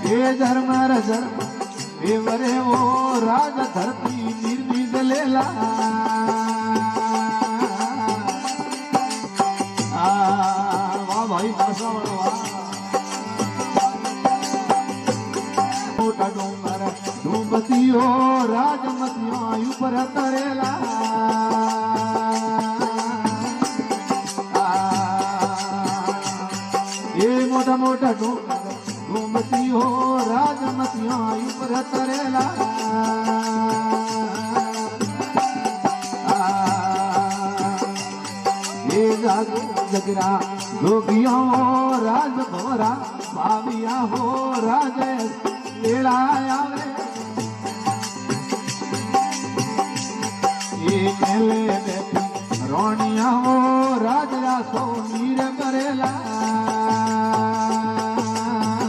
એ ધર્મ ધર્મ એ વરે ઓ રાજ ધરતી નિર્મિત લેલા વાહ ભાઈ પાછા વાહ મોટા ડોંગર ડુંબતીઓ રાજમતીઓ ઉપર તરેલા એ મોટા મોટા ડોંગર ડુંબતીઓ રાજમતીઓ ઉપર તરેલા એ જાગો જગરા જોગિયો રાજ ભોરા ભાવિયા હો રાજ લેલા આવે એ મેલે બેઠી રોણિયા હો રાજ રાસો નીર કરેલા